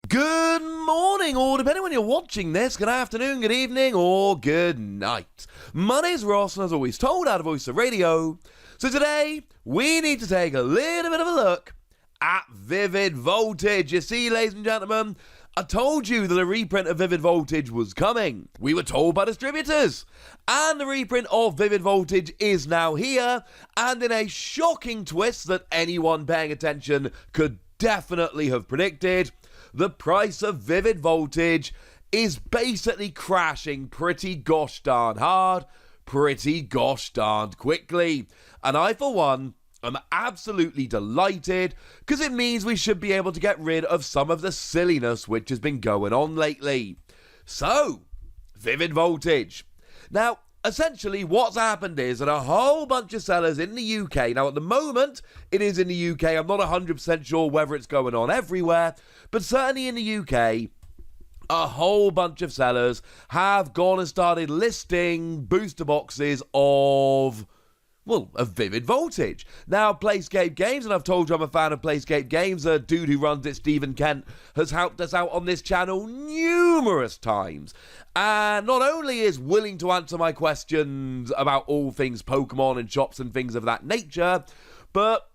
Good morning, or depending when you're watching this, good afternoon, good evening, or good night. My name's Ross, and as always told, out of Voice of Radio. So today, we need to take a little bit of a look at Vivid Voltage. You see, ladies and gentlemen, I told you that a reprint of Vivid Voltage was coming. We were told by distributors. And the reprint of Vivid Voltage is now here, and in a shocking twist that anyone paying attention could definitely have predicted, the price of Vivid Voltage is basically crashing pretty gosh darn hard, pretty gosh darn quickly. And I, for one, am absolutely delighted, because it means we should be able to get rid of some of the silliness which has been going on lately. So, Vivid Voltage. Now, essentially what's happened is that a whole bunch of sellers in the UK, now at the moment it is in the UK, I'm not 100% sure whether it's going on everywhere, but certainly in the UK, a whole bunch of sellers have gone and started listing booster boxes of Vivid Voltage. Now, Playscape Games, and I've told you I'm a fan of Playscape Games, a dude who runs it, Stephen Kent, has helped us out on this channel numerous times. And not only is willing to answer my questions about all things Pokemon and shops and things of that nature, but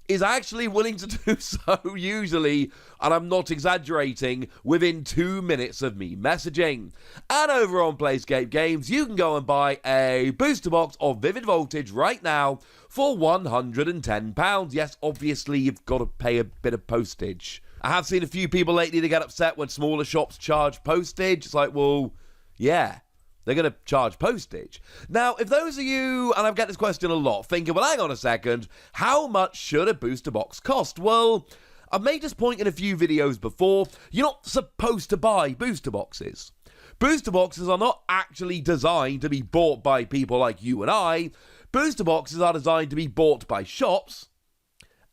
is actually willing to do so usually, and I'm not exaggerating, within 2 minutes of me messaging. And over on Playscape Games, you can go and buy a booster box of Vivid Voltage right now for £110. Yes, obviously you've got to pay a bit of postage. I have seen a few people lately that get upset when smaller shops charge postage. It's like, well, yeah, they're going to charge postage. Now, if those of you, and I've got this question a lot, thinking, well, hang on a second, how much should a booster box cost? Well, I've made this point in a few videos before. You're not supposed to buy booster boxes. Booster boxes are not actually designed to be bought by people like you and I. Booster boxes are designed to be bought by shops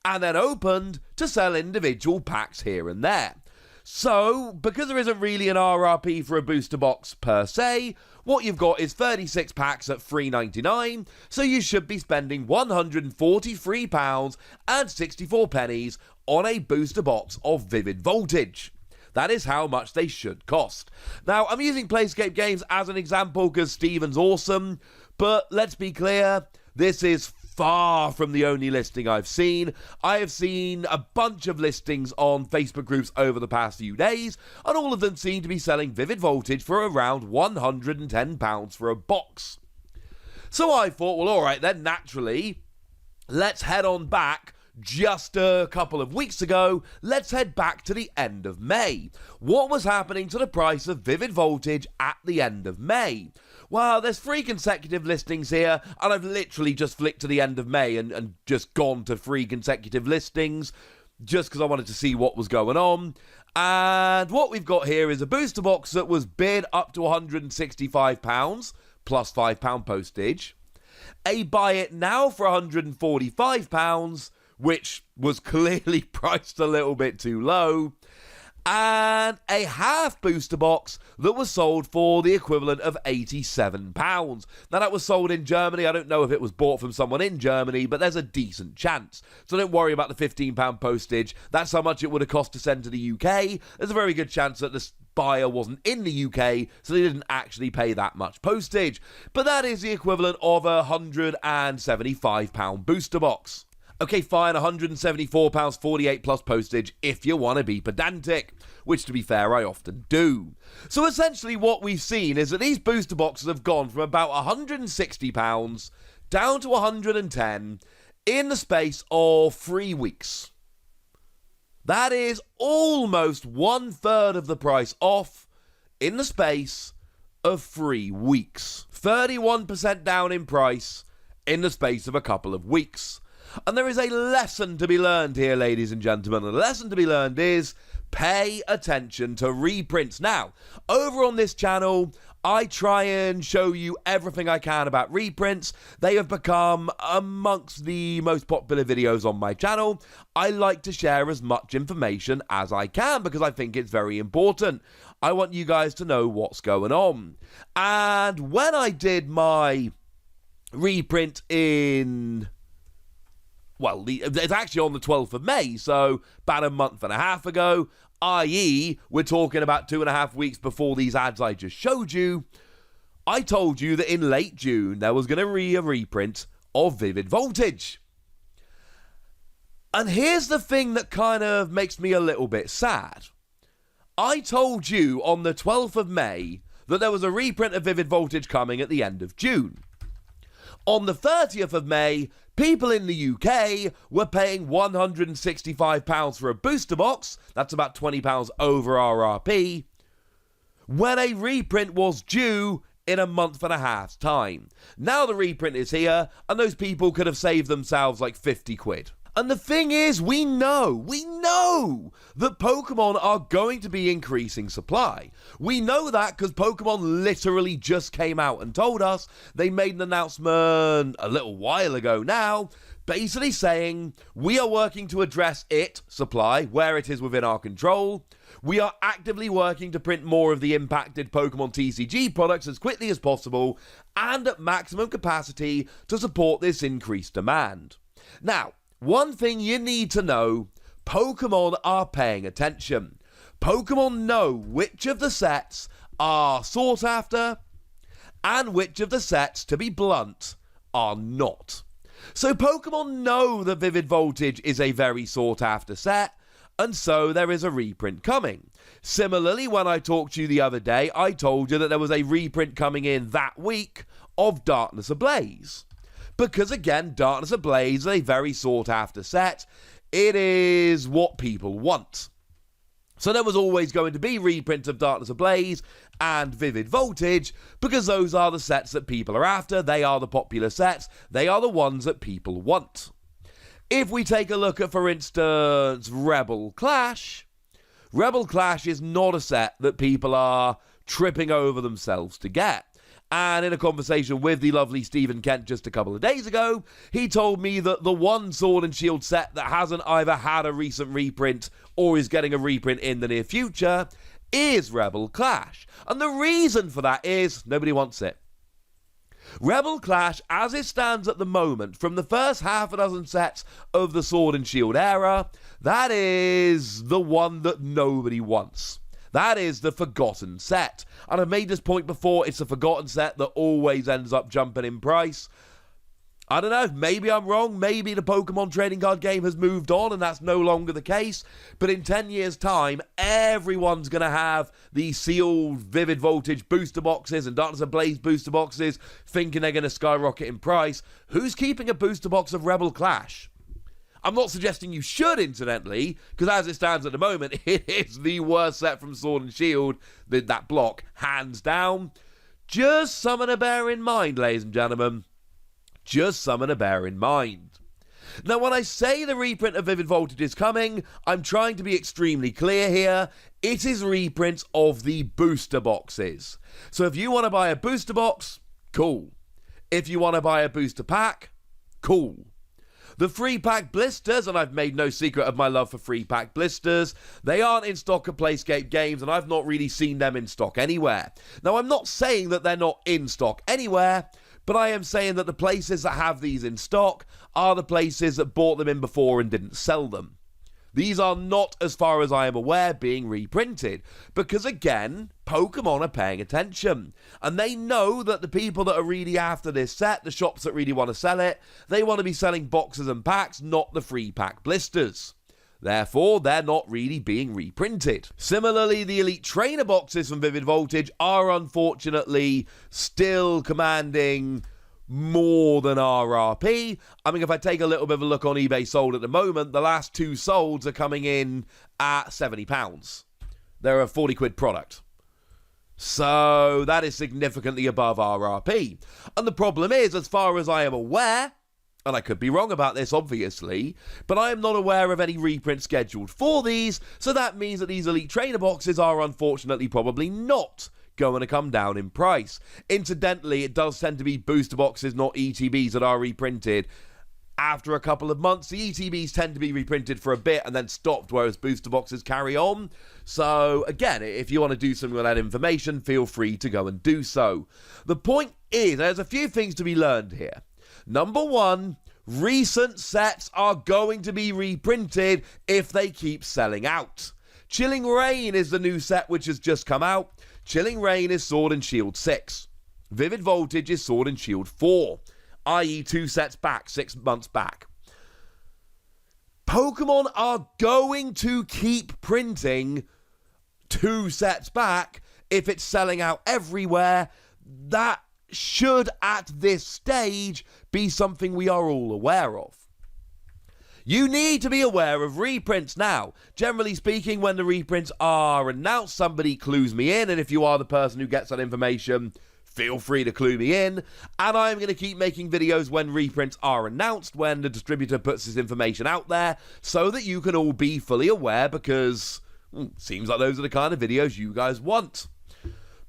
and then opened to sell individual packs here and there. So, because there isn't really an RRP for a booster box per se, what you've got is 36 packs at $3.99, so you should be spending £143.64 on a booster box of Vivid Voltage. That is how much they should cost. Now, I'm using Playscape Games as an example because Steven's awesome, but let's be clear, this is far from the only listing I've seen. I have seen a bunch of listings on Facebook groups over the past few days, and all of them seem to be selling Vivid Voltage for around £110 for a box. So I thought, well, alright then, naturally, let's head on back. Just a couple of weeks ago, let's head back to the end of May. What was happening to the price of Vivid Voltage at the end of May? Well, there's 3 consecutive listings here, and I've literally just flicked to the end of May and just gone to 3 consecutive listings, just because I wanted to see what was going on. And what we've got here is a booster box that was bid up to £165, plus £5 postage. A buy it now for £145, which was clearly priced a little bit too low, and a half booster box that was sold for the equivalent of £87. Now, that was sold in Germany. I don't know if it was bought from someone in Germany, but there's a decent chance. So don't worry about the £15 postage. That's how much it would have cost to send to the UK. There's a very good chance that this buyer wasn't in the UK, so they didn't actually pay that much postage. But that is the equivalent of a £175 booster box. Okay, fine, £174.48 plus postage if you want to be pedantic, which, to be fair, I often do. So essentially what we've seen is that these booster boxes have gone from about £160 down to £110 in the space of 3 weeks. That is almost 1/3 of the price off in the space of 3 weeks. 31% down in price in the space of a couple of weeks. And there is a lesson to be learned here, ladies and gentlemen. The lesson to be learned is pay attention to reprints. Now, over on this channel, I try and show you everything I can about reprints. They have become amongst the most popular videos on my channel. I like to share as much information as I can because I think it's very important. I want you guys to know what's going on. And when I did my reprint in... well, it's actually on the 12th of May, so about a month and a half ago, i.e. we're talking about 2.5 weeks before these ads I just showed you, I told you that in late June there was going to be a reprint of Vivid Voltage. And here's the thing that kind of makes me a little bit sad. I told you on the 12th of May that there was a reprint of Vivid Voltage coming at the end of June. On the 30th of May, people in the UK were paying £165 for a booster box, that's about £20 over RRP, when a reprint was due in a month and a half's time. Now the reprint is here, and those people could have saved themselves like 50 quid. And the thing is, we know that Pokemon are going to be increasing supply. We know that because Pokemon literally just came out and told us. They made an announcement a little while ago now, basically saying, we are working to address supply, where it is within our control. We are actively working to print more of the impacted Pokemon TCG products as quickly as possible and at maximum capacity to support this increased demand. Now, one thing you need to know, Pokemon are paying attention. Pokemon know which of the sets are sought after and which of the sets, to be blunt, are not. So Pokemon know that Vivid Voltage is a very sought after set, and so there is a reprint coming. Similarly, when I talked to you the other day, I told you that there was a reprint coming in that week of Darkness Ablaze. Because again, Darkness Ablaze is a very sought after set. It is what people want. So there was always going to be reprints of Darkness Ablaze and Vivid Voltage, because those are the sets that people are after. They are the popular sets. They are the ones that people want. If we take a look at, for instance, Rebel Clash is not a set that people are tripping over themselves to get. And in a conversation with the lovely Stephen Kent just a couple of days ago, he told me that the one Sword and Shield set that hasn't either had a recent reprint or is getting a reprint in the near future is Rebel Clash. And the reason for that is nobody wants it. Rebel Clash, as it stands at the moment, from the first half a dozen sets of the Sword and Shield era, that is the one that nobody wants. That is the forgotten set. And I've made this point before, it's a forgotten set that always ends up jumping in price. I don't know, maybe I'm wrong, maybe the Pokemon trading card game has moved on and that's no longer the case, but in 10 years' time, everyone's going to have these sealed Vivid Voltage booster boxes and Darkness Ablaze booster boxes, thinking they're going to skyrocket in price. Who's keeping a booster box of Rebel Clash? I'm not suggesting you should, incidentally, because as it stands at the moment, it is the worst set from Sword and Shield, that block, hands down. Just something to bear in mind, ladies and gentlemen. Just something to bear in mind. Now, when I say the reprint of Vivid Voltage is coming, I'm trying to be extremely clear here. It is reprints of the booster boxes. So if you want to buy a booster box, cool. If you want to buy a booster pack, cool. The free pack blisters, and I've made no secret of my love for free pack blisters, they aren't in stock at Playscape Games, and I've not really seen them in stock anywhere. Now, I'm not saying that they're not in stock anywhere, but I am saying that the places that have these in stock are the places that bought them in before and didn't sell them. These are not, as far as I am aware, being reprinted, because again, Pokemon are paying attention, and they know that the people that are really after this set, the shops that really want to sell it, they want to be selling boxes and packs, not the free pack blisters. Therefore, they're not really being reprinted. Similarly, the Elite Trainer boxes from Vivid Voltage are unfortunately still commanding more than RRP. I mean, if I take a little bit of a look on eBay sold at the moment, the last two solds are coming in at £70. They're a 40 quid product. So that is significantly above RRP. And the problem is, as far as I am aware, and I could be wrong about this, obviously, but I am not aware of any reprint scheduled for these, so that means that these Elite Trainer boxes are unfortunately probably not going to come down in price. Incidentally, it does tend to be booster boxes, not ETBs, that are reprinted. After a couple of months, the ETBs tend to be reprinted for a bit and then stopped, whereas booster boxes carry on. So, again, if you want to do something with that information, feel free to go and do so. The point is, there's a few things to be learned here. Number one, recent sets are going to be reprinted if they keep selling out. Chilling Reign is the new set which has just come out. Chilling Reign is Sword and Shield 6. Vivid Voltage is Sword and Shield 4, i.e. 2 sets back, 6 months back. Pokemon are going to keep printing 2 sets back if it's selling out everywhere. That should, at this stage, be something we are all aware of. You need to be aware of reprints now. Generally speaking, when the reprints are announced, somebody clues me in, and if you are the person who gets that information, feel free to clue me in. And I'm going to keep making videos when reprints are announced, when the distributor puts his information out there, so that you can all be fully aware, because seems like those are the kind of videos you guys want.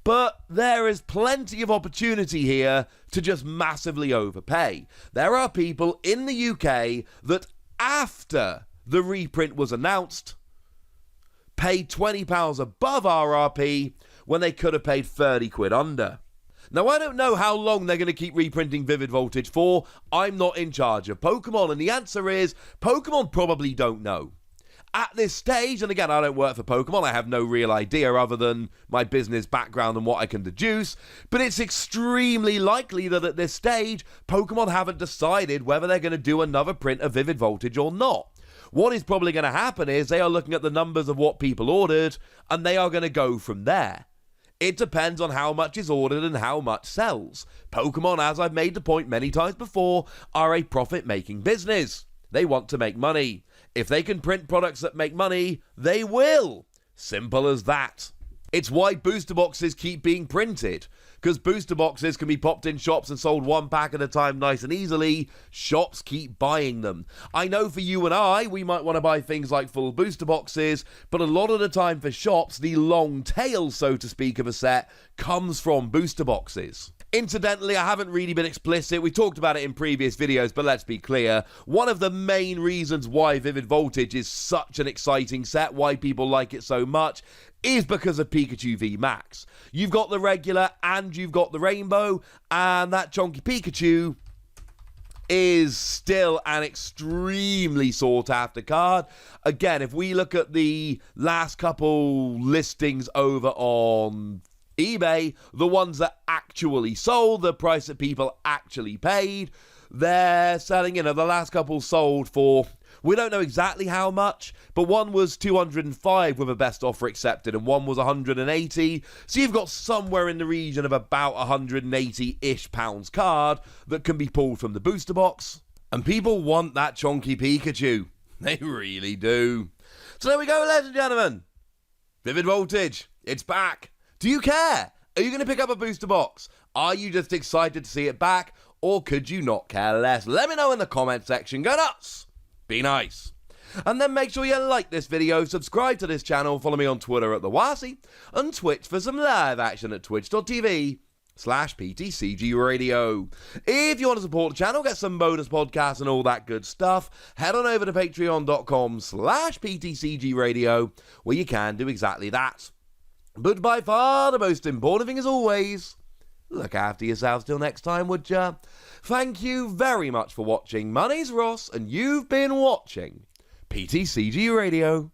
But there is plenty of opportunity here to just massively overpay. There are people in the UK that, after the reprint was announced, paid £20 above RRP when they could have paid 30 quid under. Now, I don't know how long they're going to keep reprinting Vivid Voltage for. I'm not in charge of Pokemon, and the answer is Pokemon probably don't know. At this stage, and again, I don't work for Pokemon, I have no real idea other than my business background and what I can deduce, but it's extremely likely that at this stage, Pokemon haven't decided whether they're going to do another print of Vivid Voltage or not. What is probably going to happen is they are looking at the numbers of what people ordered, and they are going to go from there. It depends on how much is ordered and how much sells. Pokemon, as I've made the point many times before, are a profit-making business. They want to make money. If they can print products that make money, they will. Simple as that. It's why booster boxes keep being printed, because booster boxes can be popped in shops and sold 1 pack at a time nice and easily. Shops keep buying them. I know for you and I, we might want to buy things like full booster boxes, but a lot of the time for shops, the long tail, so to speak, of a set comes from booster boxes. Incidentally, I haven't really been explicit. We talked about it in previous videos, but let's be clear. One of the main reasons why Vivid Voltage is such an exciting set, why people like it so much, is because of Pikachu VMAX. You've got the regular and you've got the rainbow, and that chonky Pikachu is still an extremely sought after card. Again, if we look at the last couple listings over on eBay, the ones that actually sold, the price that people actually paid, they're selling, the last couple sold for, we don't know exactly how much, but one was 205 with a best offer accepted, and one was 180. So you've got somewhere in the region of about 180-ish pounds card that can be pulled from the booster box. And people want that chonky Pikachu. They really do. So there we go, ladies and gentlemen. Vivid Voltage, it's back. Do you care? Are you going to pick up a booster box? Are you just excited to see it back? Or could you not care less? Let me know in the comment section. Go nuts! Be nice. And then make sure you like this video, subscribe to this channel, follow me on Twitter at TheWasi, and Twitch for some live action at twitch.tv/PTCG If you want to support the channel, get some bonus podcasts and all that good stuff, head on over to patreon.com/PTCG where you can do exactly that. But by far the most important thing, as always, look after yourselves till next time, would ya? Thank you very much for watching. My name's Ross, and you've been watching PTCG Radio.